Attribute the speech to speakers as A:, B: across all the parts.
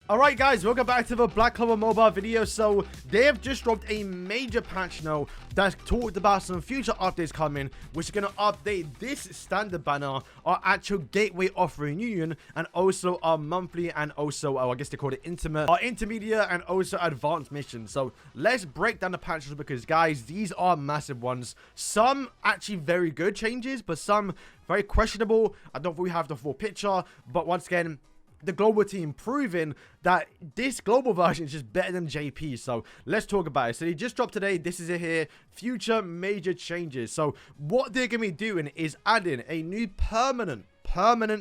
A: Alright guys, welcome back to the Black Clover mobile video. So they have just dropped a major patch now that's talked about some future updates coming, which is going to update this standard banner, our actual gateway offering union, and also our monthly and also I guess they call it intimate, our intermediate and also advanced missions. So let's break down the patches because guys, these are massive ones. Some actually very good changes, but some very questionable. I don't think we have the full picture, but once again, the global team proving that this global version is just better than JP. So let's talk about it. So they just dropped today. This is it here. Future major changes. So what they're going to be doing is adding a new permanent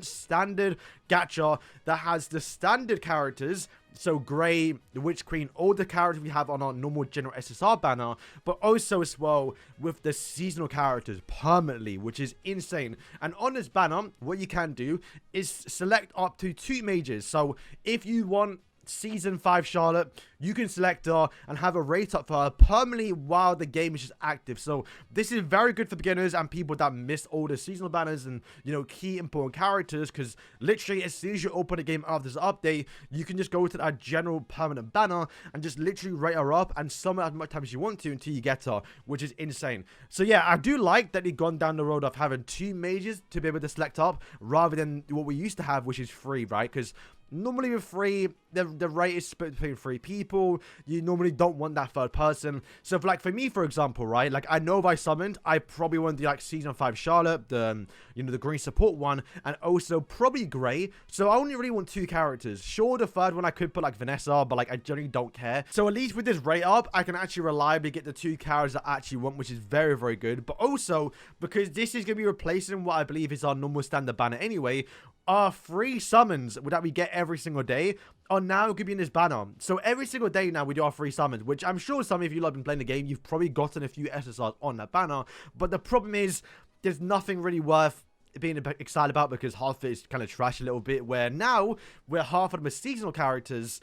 A: standard gacha that has the standard characters, so Grey, the Witch Queen, all the characters we have on our normal general SSR banner, but also as well with the seasonal characters permanently, which is insane. And on this banner, what you can do is select up to 2 mages. So if you want Season 5 Charlotte, you can select her and have a rate up for her permanently while the game is just active. So this is very good for beginners and people that missed all the seasonal banners and, you know, key important characters, because literally as soon as you open the game after this update, you can just go to that general permanent banner and just literally rate her up and summon as much time as you want to until you get her, which is insane. So yeah, I do like that they've gone down the road of having 2 mages to be able to select up rather than what we used to have, which is 3, right? Because normally with 3, the rate is split between 3 people. You normally don't want that third person. So if, like for me, for example, right, like I know if I summoned, I probably want to do like Season 5 Charlotte, the you know, the green support one, and also probably Grey. So I only really want 2 characters. Sure, the third one I could put like Vanessa, but like I generally don't care. So at least with this rate up, I can actually reliably get the 2 characters I actually want, which is very, very good. But also because this is going to be replacing what I believe is our normal standard banner anyway, our free summons that we get every single day are now going to be in this banner. So every single day now we do our free summons, which I'm sure some of you have been playing the game, you've probably gotten a few SSRs on that banner. But the problem is there's nothing really worth being excited about because half of it is kind of trash a little bit, where now we're half of them are seasonal characters.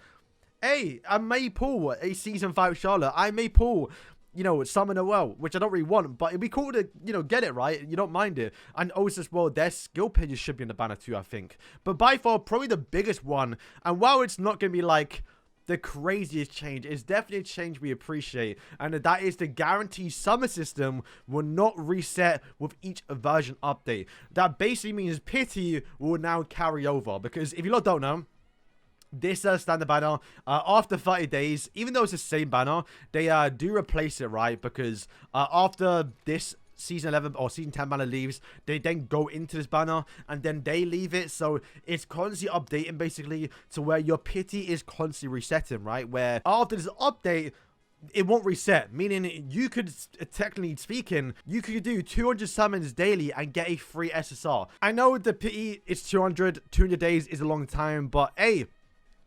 A: Hey, I may pull a Season 5 Charlotte. I may pull, you know, summon a well, which I don't really want, but it'd be cool to, you know, get it, right? You don't mind it. And also as well, their skill pages should be in the banner too, I think. But by far, probably the biggest one, and while it's not going to be like the craziest change, it's definitely a change we appreciate, and that is the guarantee summer system will not reset with each version update. That basically means pity will now carry over, because if you lot don't know, this standard banner, after 30 days, even though it's the same banner, they do replace it, right? Because after this Season 11 or Season 10 banner leaves, they then go into this banner and then they leave it. So it's constantly updating basically to where your pity is constantly resetting, right? Where after this update, it won't reset, meaning you could, technically speaking, you could do 200 summons daily and get a free SSR. I know the pity is 200 days is a long time, but hey,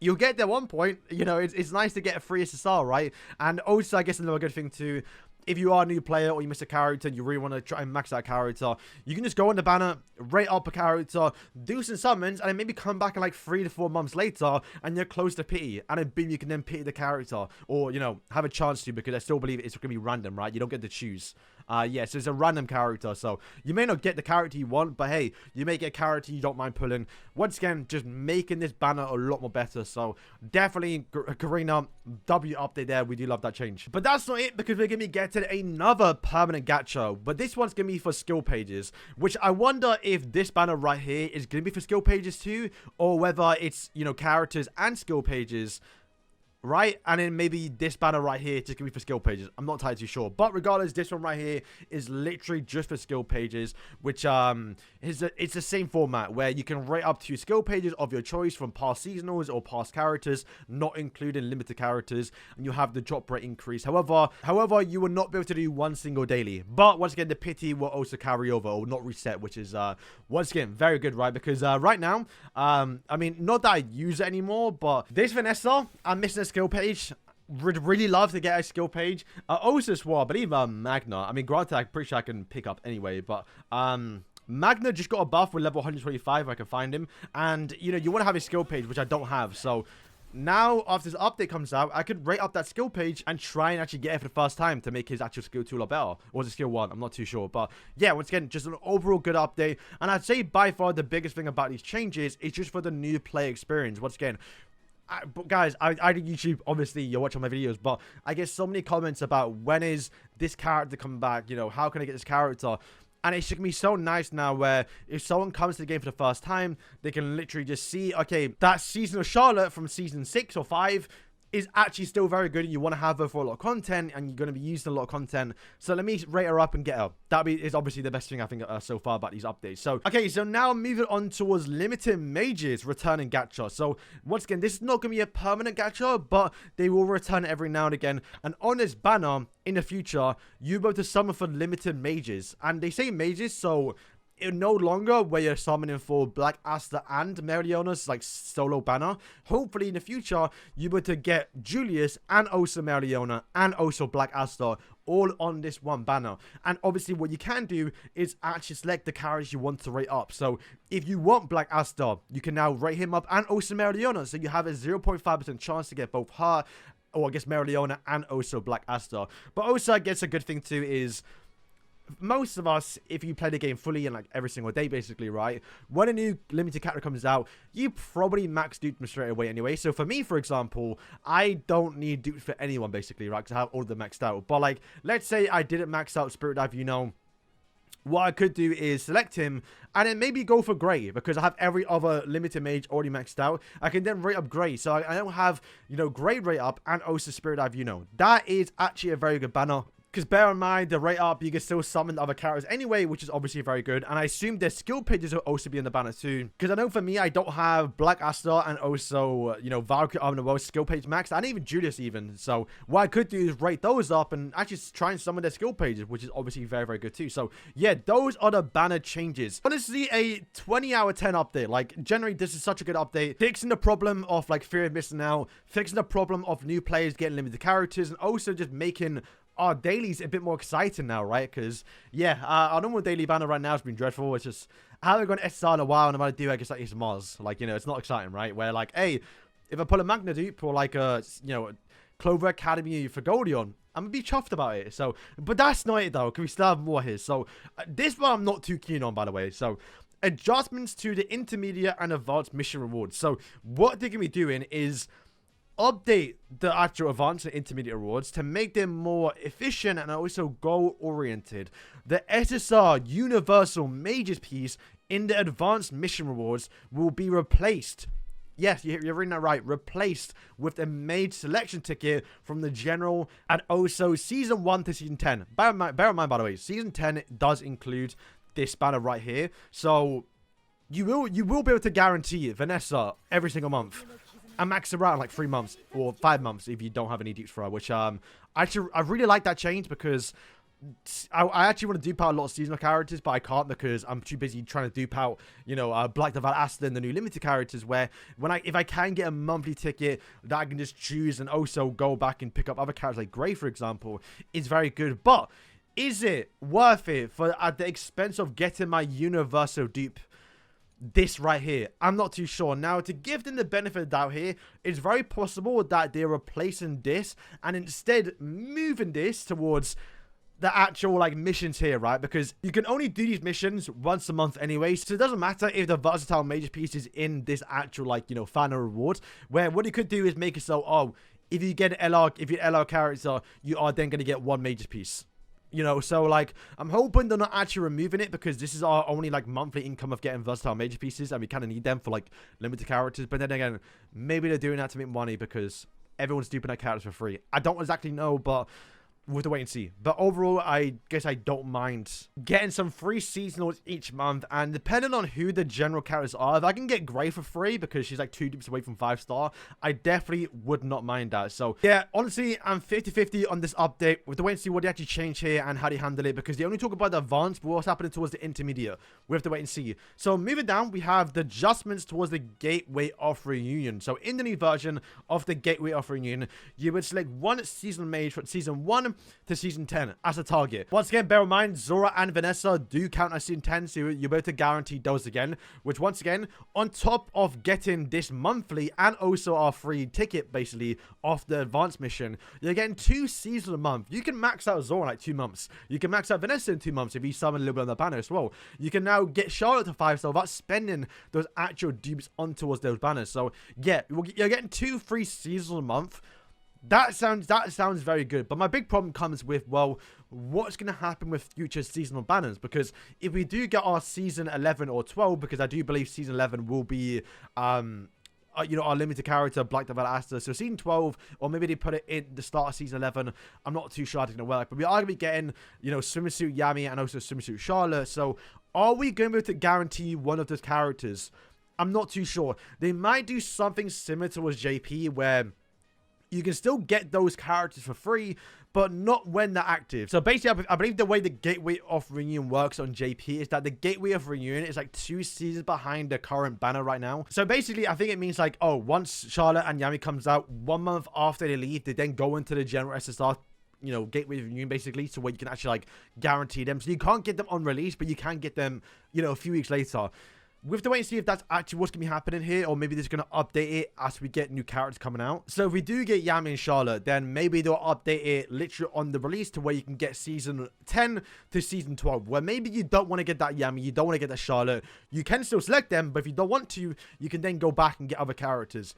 A: you'll get there one point. You know, it's nice to get a free SSR, right? And also, I guess another good thing too, if you are a new player or you miss a character and you really want to try and max that character, you can just go on the banner, rate up a character, do some summons, and then maybe come back in like 3 to 4 months later and you're close to pity. And then boom, you can then pity the character, or, you know, have a chance to, because I still believe it's going to be random, right? You don't get to choose. Yeah, so it's a random character, so you may not get the character you want, but hey, you may get a character you don't mind pulling. Once again, just making this banner a lot more better, so definitely Karina, W update there. We do love that change. But that's not it, because we're going to be getting another permanent gacha, but this one's going to be for skill pages, which I wonder if this banner right here is going to be for skill pages too, or whether it's, you know, characters and skill pages, right? And then maybe this banner right here just gonna be for skill pages. I'm not entirely too sure, but regardless, this one right here is literally just for skill pages, which it's the same format where you can rate up to skill pages of your choice from past seasonals or past characters, not including limited characters, and you have the drop rate increase. However, you will not be able to do one single daily, but once again, the pity will also carry over or not reset, which is once again very good, right? Because right now, I mean, not that I use it anymore, but this Vanessa, I'm missing a skill page. Would really love to get a skill page. Also as well, I believe Magna, I mean, granted, I'm pretty sure I can pick up anyway, but Magna just got a buff with level 125 if I can find him, and you know, you want to have a skill page, which I don't have. So now after this update comes out, I could rate up that skill page and try and actually get it for the first time to make his actual skill 2 a lot better. Or was it skill 1? I'm not too sure, but yeah, once again, just an overall good update. And I'd say by far the biggest thing about these changes is just for the new player experience. Once again, But guys, I do YouTube, obviously you're watching my videos, but I get so many comments about when is this character coming back, you know, how can I get this character? And it's going to be so nice now where if someone comes to the game for the first time, they can literally just see, okay, that season of Charlotte from season 6 or 5 is actually still very good. You want to have her for a lot of content, and you're going to be using a lot of content. So let me rate her up and get her. That is obviously the best thing I think so far about these updates. So, okay, so now moving on towards limited mages returning gacha. So, once again, this is not going to be a permanent gacha, but they will return every now and again. And on this banner, in the future, you'll be able to summon for limited mages. And they say mages, so it no longer where you're summoning for Black Asta and Meriona's like solo banner. Hopefully in the future you'll be able to get Julius and also Meriona and also Black Asta all on this one banner. And obviously what you can do is actually select the characters you want to rate up. So if you want Black Asta, you can now rate him up and also Meriona. So you have a 0.5% chance to get both her, or I guess Meriona, and also Black Asta. But also I guess a good thing too is most of us, if you play the game fully and like every single day basically, right, when a new limited character comes out, you probably max dupe them straight away anyway. So for me, for example, I don't need dupes for anyone basically, right, because I have all of them maxed out. But like, let's say I didn't max out Spirit Dive, you know, what I could do is select him and then maybe go for Grey, because I have every other limited mage already maxed out. I can then rate up Grey, so I don't have, you know, Grey rate up and also Spirit Dive, you know. That is actually a very good banner. Because bear in mind, the rate up, you can still summon other characters anyway, which is obviously very good. And I assume their skill pages will also be in the banner too. Because I know for me, I don't have Black Asta and also, you know, Valkyrie Arm in the World skill page maxed, and even Julius even. So what I could do is rate those up and actually try and summon their skill pages, which is obviously very, very good too. So yeah, those are the banner changes. Honestly, a 20 out of 10 update. Like, generally, this is such a good update. Fixing the problem of like fear of missing out, fixing the problem of new players getting limited characters, and also just making our dailies a bit more exciting now, right? Because yeah, our normal daily banner right now has been dreadful. It's just, I haven't gone SR in a while, and I'm gonna do, I guess, like, it's Mars. Like, you know, it's not exciting, right? Where like, hey, if I pull a Magna dupe or like a, you know, Clover Academy for Goldion, I'm gonna be chuffed about it. So, but that's not it though, because we still have more here. So this one I'm not too keen on, by the way. So adjustments to the intermediate and advanced mission rewards. So what they're gonna be doing is update the actual advanced and intermediate rewards to make them more efficient and also goal-oriented. The SSR Universal Mages piece in the advanced mission rewards will be replaced. Yes, you're reading that right. Replaced with the mage selection ticket from the general and also season 1 to season 10. Bear in mind, by the way, season 10 does include this banner right here. So you will be able to guarantee Vanessa every single month. And max around like 3 months or 5 months if you don't have any dupes for her, which I really like that change, because I actually want to dupe out a lot of seasonal characters, but I can't because I'm too busy trying to dupe out, you know, Black Deval Asta and the new limited characters, where if I can get a monthly ticket that I can just choose and also go back and pick up other characters like Grey, for example, is very good. But is it worth it at the expense of getting my universal dupe? This right here, I'm not too sure. Now, to give them the benefit of the doubt here, it's very possible that they're replacing this and instead moving this towards the actual like missions here, right? Because you can only do these missions once a month anyway, so it doesn't matter if the versatile major piece is in this actual, like, you know, final reward, where what you could do is make it so, oh, if you get an LR, if you're an LR character, you are then going to get one major piece. You know, so like, I'm hoping they're not actually removing it, because this is our only like monthly income of getting versatile major pieces, and we kind of need them for like limited characters. But then again, maybe they're doing that to make money because everyone's duping their characters for free. I don't exactly know, but we'll have to wait and see. But overall, I guess I don't mind getting some free seasonals each month. And depending on who the general characters are, if I can get Grey for free because she's like 2 dupes away from 5-star, I definitely would not mind that. So yeah, honestly, I'm 50-50 on this update. We'll have to wait and see what they actually change here and how they handle it, because they only talk about the advanced, but what's happening towards the intermediate, we have to wait and see. So moving down, we have the adjustments towards the Gateway of Reunion. So in the new version of the Gateway of Reunion, you would select one seasonal mage from season 1 to season 10 as a target. Once again, bear in mind, Zora and Vanessa do count as season 10, so you're able to guarantee those again, which once again, on top of getting this monthly and also our free ticket, basically, off the advanced mission, you're getting 2 seasons a month. You can max out Zora in like 2 months. You can max out Vanessa in 2 months if you summon a little bit on the banner as well. You can now get Charlotte to 5-star without spending those actual dupes on towards those banners. So yeah, you're getting 2 free seasons a month. That sounds very good. But my big problem comes with, well, what's going to happen with future seasonal banners? Because if we do get our season 11 or 12, because I do believe season 11 will be you know, our limited character, Black Devil Asta. So season 12, or maybe they put it in the start of season 11. I'm not too sure how it's going to work. But we are going to be getting, you know, Swimsuit Yami and also Swimsuit Charlotte. So are we going to be able to guarantee one of those characters? I'm not too sure. They might do something similar to JP, where you can still get those characters for free, but not when they're active. So basically, I believe the way the Gateway of Reunion works on JP is that the Gateway of Reunion is like 2 seasons behind the current banner right now. So basically, I think it means like, oh, once Charlotte and Yami comes out, 1 month after they leave, they then go into the general SSR, you know, Gateway of Reunion, basically, so where you can actually like guarantee them. So you can't get them on release, but you can get them, you know, a few weeks later. We have to wait and see if that's actually what's going to be happening here, or maybe they're just going to update it as we get new characters coming out. So if we do get Yami and Charlotte, then maybe they'll update it literally on the release to where you can get season 10 to season 12, where maybe you don't want to get that Yami, you don't want to get that Charlotte. You can still select them, but if you don't want to, you can then go back and get other characters.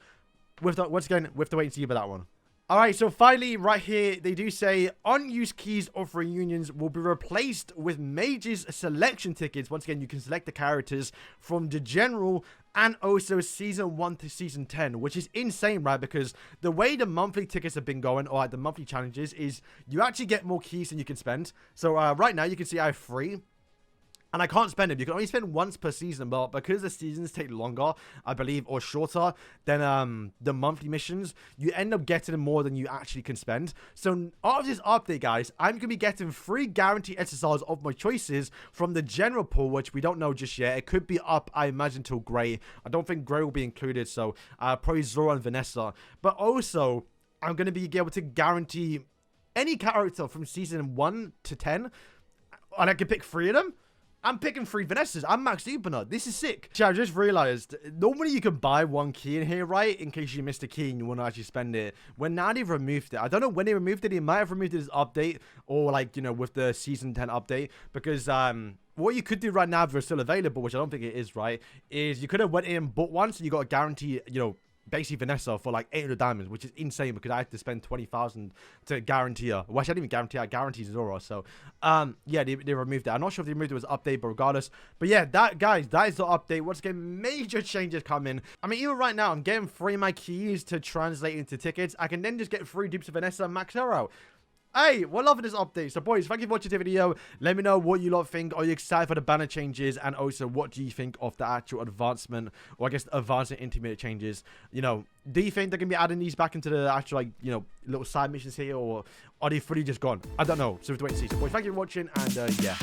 A: Once again, we have to wait and see about that one. Alright, so finally, right here, they do say unused keys of reunions will be replaced with mages selection tickets. Once again, you can select the characters from the general and also season 1 to season 10, which is insane, right? Because the way the monthly tickets have been going, or like the monthly challenges, is you actually get more keys than you can spend. So right now, you can see I have 3. And I can't spend them. You can only spend once per season, but because the seasons take longer, I believe, or shorter than the monthly missions, you end up getting more than you actually can spend. So after this update, guys, I'm going to be getting 3 guaranteed SSRs of my choices from the general pool, which we don't know just yet. It could be up, I imagine, till Grey. I don't think Grey will be included, so probably Zora and Vanessa. But also, I'm going to be able to guarantee any character from season 1 to 10, and I can pick 3 of them. I'm picking 3 Vanessas. I'm Max Uberner. This is sick. I just realized, normally you can buy 1 key in here, right? In case you missed a key and you want to actually spend it. When now they've removed it. I don't know when they removed it. They might have removed it as update, or like, you know, with the season 10 update. Because, what you could do right now if it's still available, which I don't think it is, right, is you could have went in and bought one, so you got a guarantee, you know, basically Vanessa for like 800 diamonds, which is insane because I had to spend 20,000 to guarantee her. Well, actually, I didn't even guarantee her. I guaranteed Zora. So, yeah, they removed it. I'm not sure if they removed it as update, but regardless. But yeah, guys, that is the update. Once again, major changes coming. I mean, even right now, I'm getting 3 of my keys to translate into tickets. I can then just get 3 dupes of Vanessa and max her out. Hey, we're loving this update. So, boys, thank you for watching the video. Let me know what you lot think. Are you excited for the banner changes? And also, what do you think of the actual advancement, or I guess the advanced and intermediate changes? You know, do you think they're going to be adding these back into the actual, like, you know, little side missions here? Or are they fully just gone? I don't know. So, we have to wait and see. So, boys, thank you for watching. And, yeah.